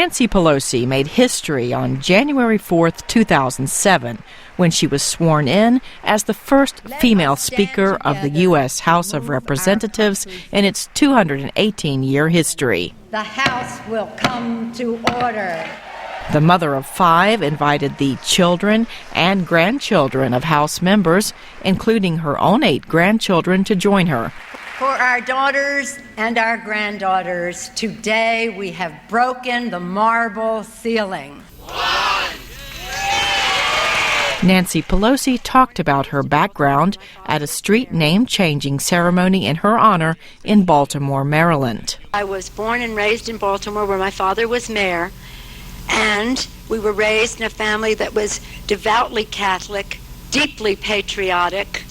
Nancy Pelosi made history on January 4th, 2007, when she was sworn in as the first female Speaker of the U.S. House of Representatives in its 218-year history. The House will come to order. The mother of five invited the children and grandchildren of House members, including her own 8 grandchildren, to join her. For our daughters and our granddaughters, today we have broken the marble ceiling. Nancy Pelosi talked about her background at a street name-changing ceremony in her honor in Baltimore, Maryland. I was born and raised in Baltimore, where my father was mayor, and we were raised in a family that was devoutly Catholic, deeply patriotic,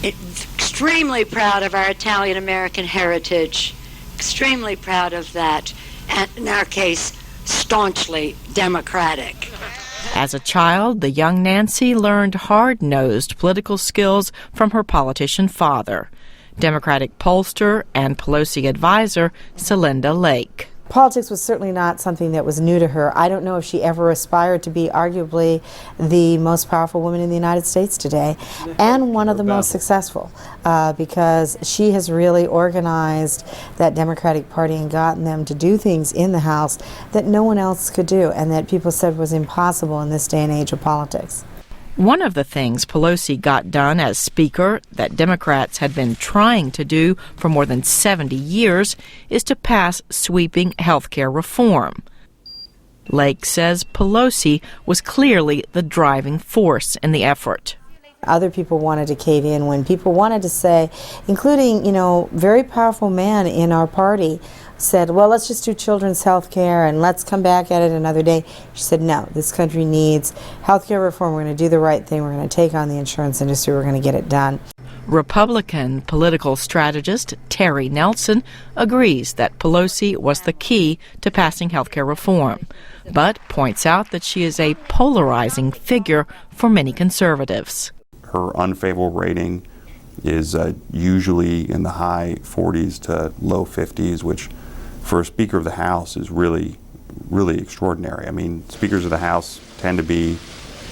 extremely proud of our Italian-American heritage, extremely proud of that, and in our case, staunchly Democratic. As a child, the young Nancy learned hard-nosed political skills from her politician father, Democratic pollster and Pelosi advisor Celinda Lake. Politics was certainly not something that was new to her. I don't know if she ever aspired to be arguably the most powerful woman in the United States today, and one of the most successful, because she has really organized that Democratic Party and gotten them to do things in the House that no one else could do, and that people said was impossible in this day and age of politics. One of the things Pelosi got done as Speaker that Democrats had been trying to do for more than 70 years is to pass sweeping health care reform. Lake says Pelosi was clearly the driving force in the effort. Other people wanted to cave in when people wanted to say, including, very powerful man in our party, said, well, let's just do children's health care and let's come back at it another day. She said, no, this country needs health care reform. We're going to do the right thing. We're going to take on the insurance industry. We're going to get it done. Republican political strategist Terry Nelson agrees that Pelosi was the key to passing health care reform, but points out that she is a polarizing figure for many conservatives. Her unfavorable rating is usually in the high 40s to low 50s, which for a Speaker of the House is really, really extraordinary. I mean, Speakers of the House tend to be,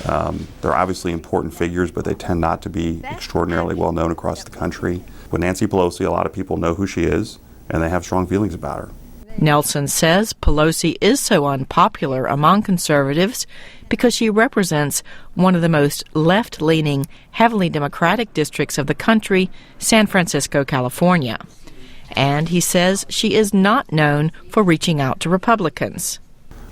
they're obviously important figures, but they tend not to be extraordinarily well known across the country. With Nancy Pelosi, a lot of people know who she is, and they have strong feelings about her. Nelson says Pelosi is so unpopular among conservatives because she represents one of the most left-leaning, heavily Democratic districts of the country, San Francisco, California. And he says she is not known for reaching out to Republicans.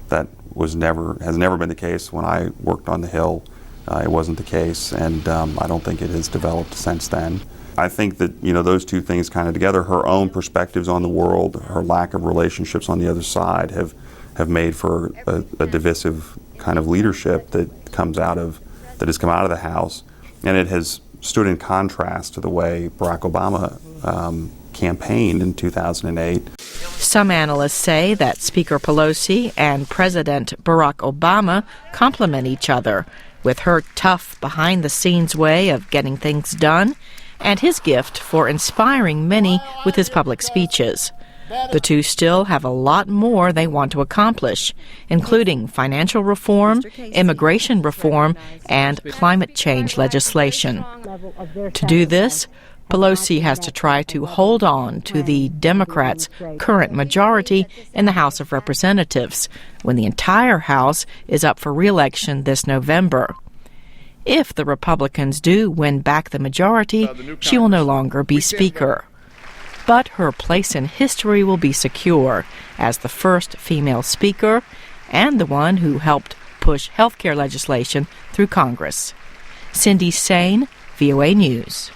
That has never been the case. When I worked on the Hill, it wasn't the case, and I don't think it has developed since then. I think that, those two things kind of together, her own perspectives on the world, her lack of relationships on the other side have made for a divisive kind of leadership that has come out of the House. And it has stood in contrast to the way Barack Obama campaigned in 2008. Some analysts say that Speaker Pelosi and President Barack Obama complement each other, with her tough, behind-the-scenes way of getting things done and his gift for inspiring many with his public speeches. The two still have a lot more they want to accomplish, including financial reform, immigration reform, and climate change legislation. To do this, Pelosi has to try to hold on to the Democrats' current majority in the House of Representatives when the entire House is up for re-election this November. If the Republicans do win back the majority, she will no longer be Speaker. But her place in history will be secure as the first female Speaker and the one who helped push health care legislation through Congress. Cindy Saine, VOA News.